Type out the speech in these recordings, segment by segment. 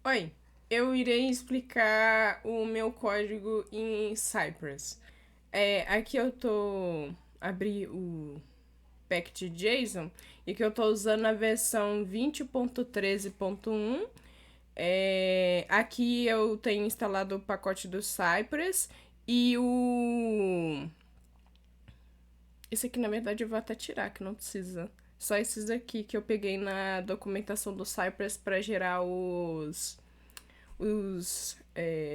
Oi, eu irei explicar o meu código em Cypress. Aqui eu tô abri o pack de JSON e que eu tô usando a versão 20.13.1. Aqui eu tenho instalado o pacote do Cypress e o esse aqui na verdade eu vou até tirar, que não precisa. Só esses aqui que eu peguei na documentação do Cypress para gerar os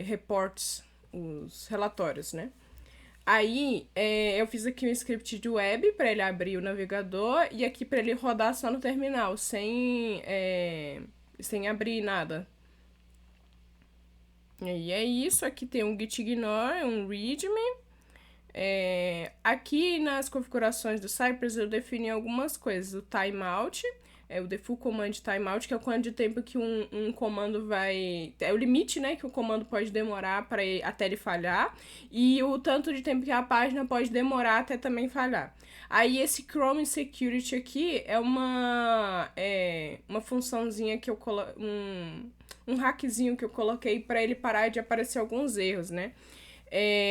reports, os relatórios, né? Aí eu fiz aqui um script de web para ele abrir o navegador e aqui para ele rodar só no terminal, sem abrir nada. E é isso, aqui tem um git ignore, um readme. Aqui nas configurações do Cypress eu defini algumas coisas. O timeout, o default command timeout, que é o quanto de tempo que um comando vai... É o limite, né, que o comando pode demorar até ele falhar. E o tanto de tempo que a página pode demorar até também falhar. Aí esse Chrome Security aqui é uma funçãozinha que eu coloquei... Um hackzinho que eu coloquei para ele parar de aparecer alguns erros, né?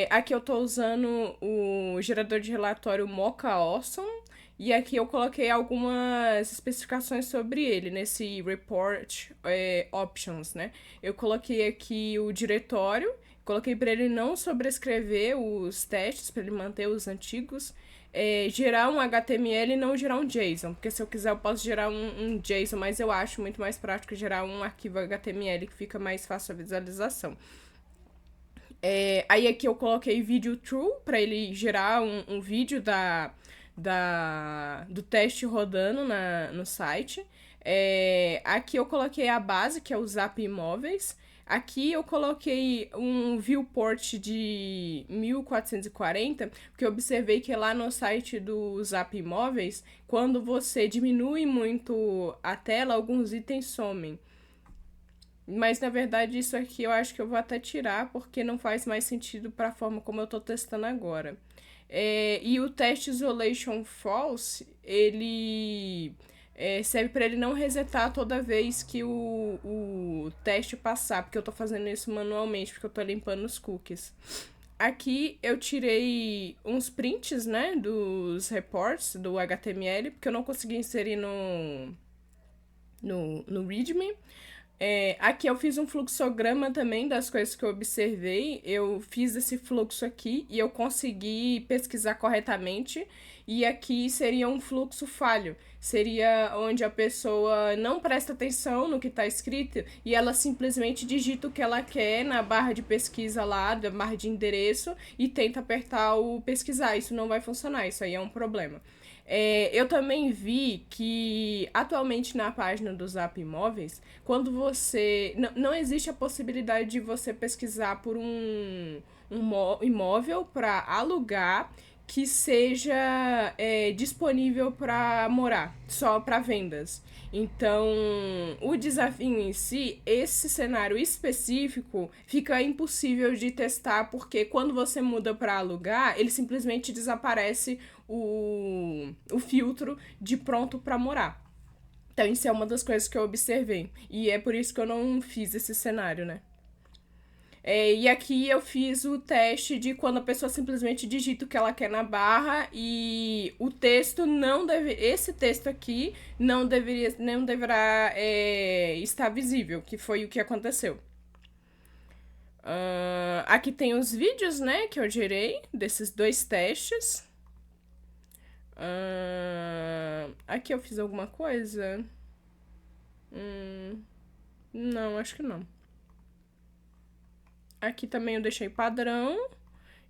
Aqui eu tô usando o gerador de relatório Mocha Awesome. E aqui eu coloquei algumas especificações sobre ele, nesse report options, né? Eu coloquei aqui o diretório, coloquei para ele não sobrescrever os testes, para ele manter os antigos. Gerar um HTML e não gerar um JSON, porque se eu quiser eu posso gerar um JSON, mas eu acho muito mais prático gerar um arquivo HTML que fica mais fácil a visualização. Aí aqui eu coloquei vídeo true para ele gerar um vídeo do teste rodando no site. Aqui eu coloquei a base, que é o Zap Imóveis. Aqui eu coloquei um viewport de 1440, porque eu observei que lá no site do Zap Imóveis, quando você diminui muito a tela, alguns itens somem. Mas na verdade isso aqui eu acho que eu vou até tirar porque não faz mais sentido para a forma como eu tô testando agora. E o teste isolation false, ele serve para ele não resetar toda vez que o teste passar, porque eu tô fazendo isso manualmente, porque eu tô limpando os cookies. Aqui eu tirei uns prints, né, dos reports do HTML, porque eu não consegui inserir no README. Aqui eu fiz um fluxograma também das coisas que eu observei. Eu fiz esse fluxo aqui e eu consegui pesquisar corretamente. E aqui seria um fluxo falho. Seria onde a pessoa não presta atenção no que está escrito e ela simplesmente digita o que ela quer na barra de pesquisa lá, da barra de endereço, e tenta apertar o pesquisar. Isso não vai funcionar, isso aí é um problema. Eu também vi que atualmente na página do Zap Imóveis, quando você. Não existe a possibilidade de você pesquisar por um imóvel para alugar que seja disponível para morar, só para vendas. Então, o desafio em si, esse cenário específico, fica impossível de testar, porque quando você muda para alugar, ele simplesmente desaparece o filtro de pronto para morar. Então, isso é uma das coisas que eu observei. E é por isso que eu não fiz esse cenário, né? E aqui eu fiz o teste de quando a pessoa simplesmente digita o que ela quer na barra e o texto não deve. Esse texto aqui não deverá estar visível, que foi o que aconteceu. Aqui tem os vídeos, né, que eu gerei desses dois testes. Aqui eu fiz alguma coisa? Não, acho que não. Aqui também eu deixei padrão.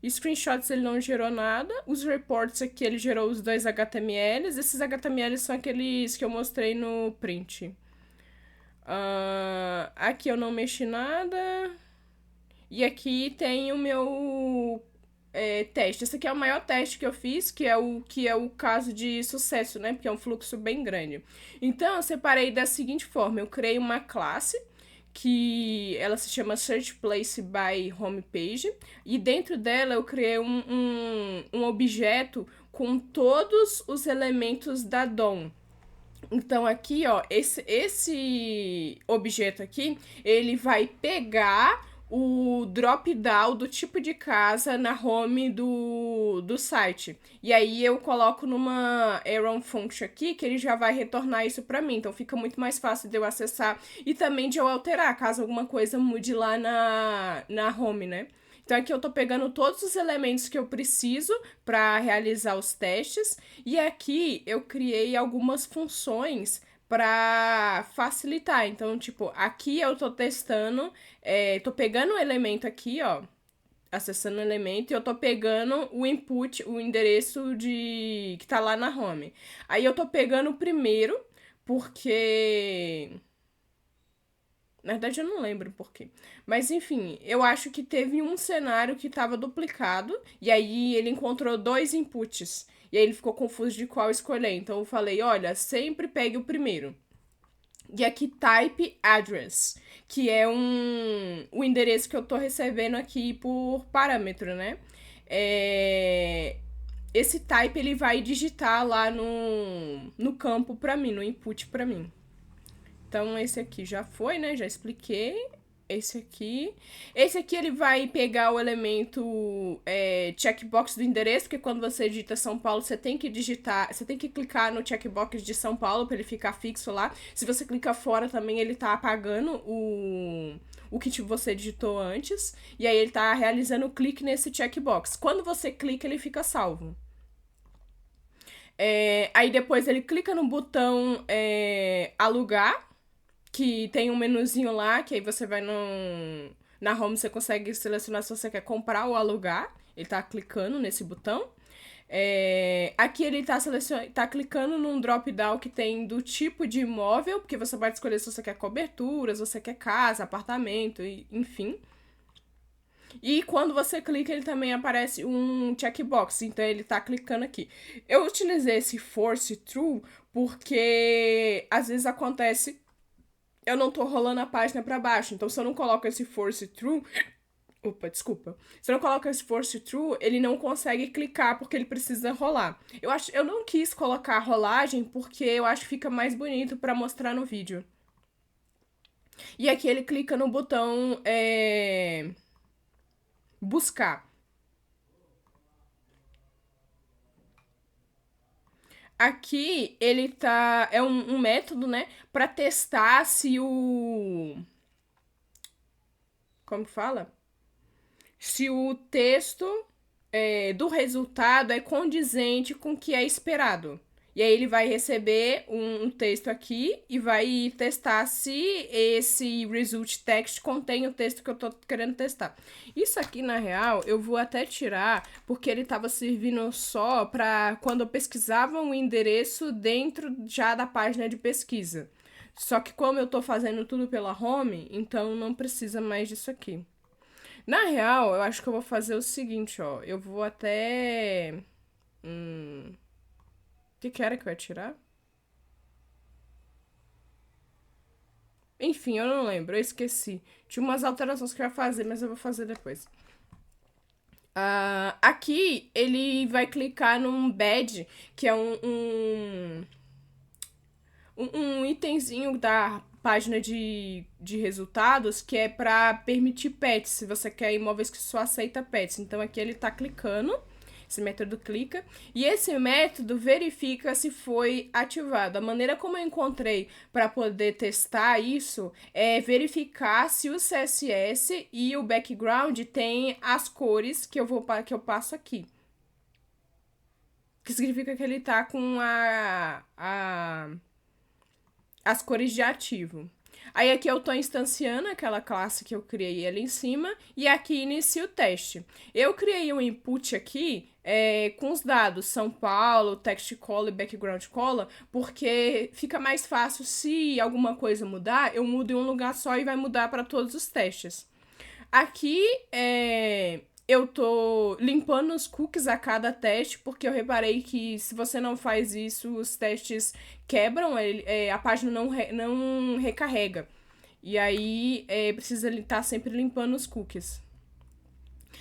Screenshots ele não gerou nada. Os reports aqui ele gerou os dois HTMLs. Esses HTMLs são aqueles que eu mostrei no print. Aqui eu não mexi nada. E aqui tem o meu teste. Esse aqui é o maior teste que eu fiz, que é o caso de sucesso, né? Porque é um fluxo bem grande. Então, eu separei da seguinte forma. Eu criei uma classe que ela se chama Search Place by Homepage, e dentro dela eu criei um objeto com todos os elementos da DOM. Então aqui, ó, esse objeto aqui, ele vai pegar o drop-down do tipo de casa na home do site. E aí eu coloco numa Arrow Function aqui, que ele já vai retornar isso pra mim. Então fica muito mais fácil de eu acessar e também de eu alterar, caso alguma coisa mude lá na home, né? Então aqui eu tô pegando todos os elementos que eu preciso para realizar os testes e aqui eu criei algumas funções para facilitar. Então, tipo, aqui eu tô testando, tô pegando o elemento aqui, ó, acessando o elemento e eu tô pegando o input, o endereço de que tá lá na home. Aí eu tô pegando o primeiro porque na verdade, eu não lembro por quê. Mas enfim, eu acho que teve um cenário que estava duplicado, e aí ele encontrou dois inputs. E aí ele ficou confuso de qual escolher. Então eu falei: olha, sempre pegue o primeiro. E aqui type address, que é o endereço que eu tô recebendo aqui por parâmetro, né? Esse type ele vai digitar lá no campo para mim, no input para mim. Então, esse aqui já foi, né? Já expliquei. Esse aqui. Esse aqui ele vai pegar o elemento checkbox do endereço, porque quando você digita São Paulo, você tem que digitar, você tem que clicar no checkbox de São Paulo para ele ficar fixo lá. Se você clica fora também, ele tá apagando o que você digitou antes. E aí ele tá realizando o clique nesse checkbox. Quando você clica, ele fica salvo. Aí depois ele clica no botão alugar, que tem um menuzinho lá, que aí você vai na home, você consegue selecionar se você quer comprar ou alugar. Ele tá clicando nesse botão. Aqui ele tá clicando num drop-down que tem do tipo de imóvel, porque você pode escolher se você quer cobertura, se você quer casa, apartamento, enfim. E quando você clica, ele também aparece um checkbox. Então ele tá clicando aqui. Eu utilizei esse force through porque às vezes acontece eu não tô rolando a página para baixo. Então, se eu não coloco esse force through. Opa, desculpa. Se eu não coloco esse force through, ele não consegue clicar porque ele precisa rolar. Eu não quis colocar a rolagem porque eu acho que fica mais bonito para mostrar no vídeo. E aqui ele clica no botão buscar. Aqui ele tá. É um método, né? Para testar se o. Como que fala? Se o texto do resultado é condizente com o que é esperado. E aí ele vai receber um texto aqui e vai testar se esse result text contém o texto que eu tô querendo testar. Isso aqui, na real, eu vou até tirar, porque ele tava servindo só para quando eu pesquisava um endereço dentro já da página de pesquisa. Só que como eu tô fazendo tudo pela home, então não precisa mais disso aqui. Na real, eu acho que eu vou fazer o seguinte, ó. Eu vou até. O que era que eu ia tirar? Enfim, eu não lembro, eu esqueci. Tinha umas alterações que eu ia fazer, mas eu vou fazer depois. Aqui ele vai clicar num badge, que é um itemzinho da página de resultados que é para permitir pets, se você quer imóveis que só aceita pets. Então aqui ele tá clicando, esse método clica, e esse método verifica se foi ativado. A maneira como eu encontrei para poder testar isso é verificar se o CSS e o background tem as cores que eu passo aqui. Que significa que ele tá com as cores de ativo. Aí aqui eu tô instanciando aquela classe que eu criei ali em cima e aqui inicia o teste. Eu criei um input aqui com os dados São Paulo, text color e background color, porque fica mais fácil se alguma coisa mudar, eu mudo em um lugar só e vai mudar para todos os testes. Aqui eu tô limpando os cookies a cada teste, porque eu reparei que se você não faz isso, os testes quebram, a página não recarrega. E aí precisa estar sempre limpando os cookies.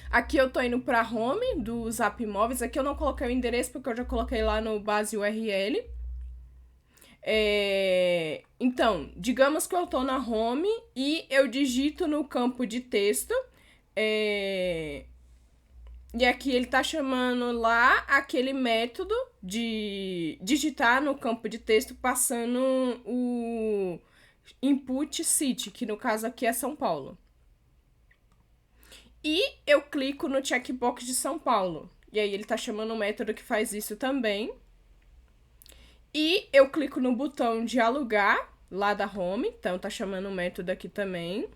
Aqui eu tô indo pra home do Zap Imóveis. Aqui eu não coloquei o endereço porque eu já coloquei lá no base URL. Então, digamos que eu tô na home e eu digito no campo de texto. E aqui ele tá chamando lá aquele método de digitar no campo de texto passando o input city, que no caso aqui é São Paulo. E eu clico no checkbox de São Paulo. E aí ele tá chamando um método que faz isso também. E eu clico no botão de alugar lá da home, então tá chamando um método aqui também.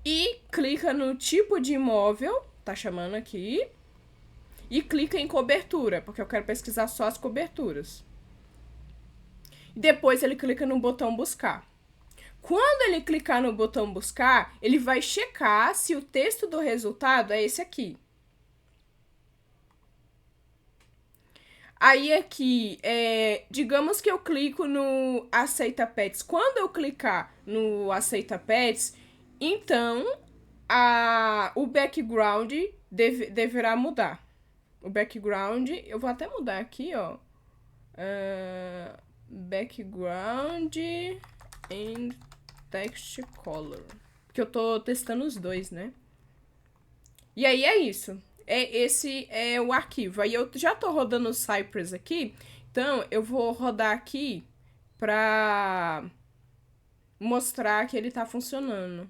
E clica no tipo de imóvel, tá chamando aqui. E clica em cobertura, porque eu quero pesquisar só as coberturas. Depois ele clica no botão buscar. Quando ele clicar no botão buscar, ele vai checar se o texto do resultado é esse aqui. Aí aqui, digamos que eu clico no aceita pets. Quando eu clicar no aceita pets, então o background deverá mudar. O background, eu vou até mudar aqui, ó. Background em text color. Porque eu tô testando os dois, né? E aí é isso. Esse é o arquivo. Aí eu já tô rodando o Cypress aqui. Então eu vou rodar aqui pra mostrar que ele tá funcionando.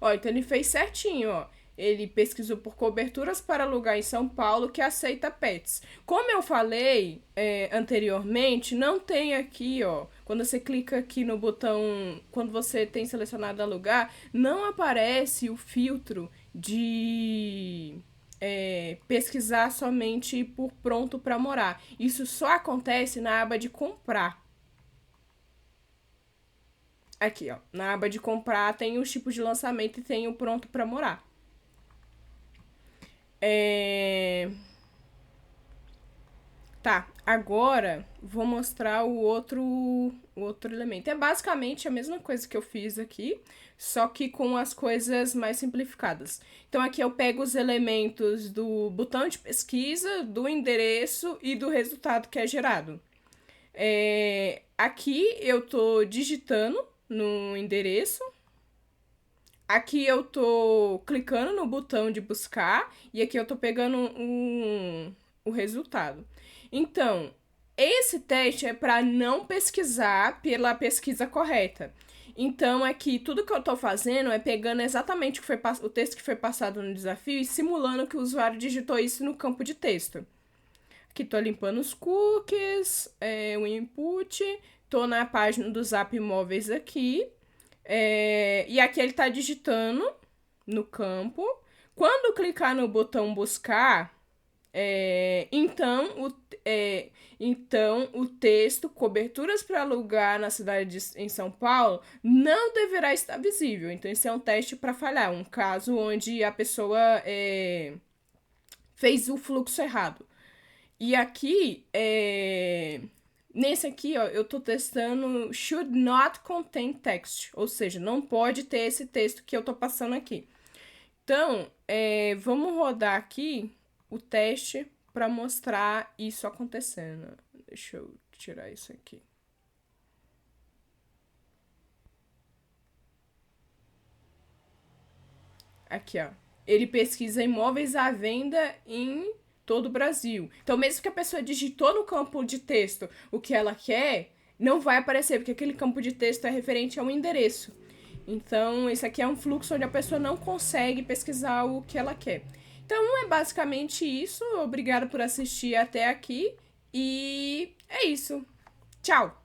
Ó, então ele fez certinho, ó. Ele pesquisou por coberturas para alugar em São Paulo que aceita pets. Como eu falei anteriormente, não tem aqui, ó. Quando você clica aqui no botão, quando você tem selecionado alugar, não aparece o filtro de pesquisar somente por pronto para morar. Isso só acontece na aba de comprar. Aqui, ó. Na aba de comprar tem os tipos de lançamento e tem o pronto para morar. Tá, agora vou mostrar o outro elemento. É basicamente a mesma coisa que eu fiz aqui, só que com as coisas mais simplificadas. Então aqui eu pego os elementos do botão de pesquisa, do endereço e do resultado que é gerado. Aqui eu tô digitando no endereço. Aqui eu tô clicando no botão de buscar e aqui eu tô pegando o resultado. Então, esse teste é para não pesquisar pela pesquisa correta. Então, aqui tudo que eu tô fazendo é pegando exatamente o texto que foi passado no desafio e simulando que o usuário digitou isso no campo de texto. Aqui tô limpando os cookies, o input, tô na página do Zap Imóveis aqui. E aqui ele tá digitando no campo. Quando clicar no botão buscar, então o texto coberturas para alugar na cidade em São Paulo não deverá estar visível. Então, esse é um teste para falhar, um caso onde a pessoa fez o fluxo errado. E aqui, nesse aqui, ó, eu tô testando should not contain text, ou seja, não pode ter esse texto que eu tô passando aqui. Então, vamos rodar aqui o teste para mostrar isso acontecendo. Deixa eu tirar isso aqui. Aqui, ó. Ele pesquisa imóveis à venda em todo o Brasil. Então, mesmo que a pessoa digitou no campo de texto o que ela quer, não vai aparecer, porque aquele campo de texto é referente a um endereço. Então, esse aqui é um fluxo onde a pessoa não consegue pesquisar o que ela quer. Então, é basicamente isso. Obrigada por assistir até aqui. E é isso. Tchau!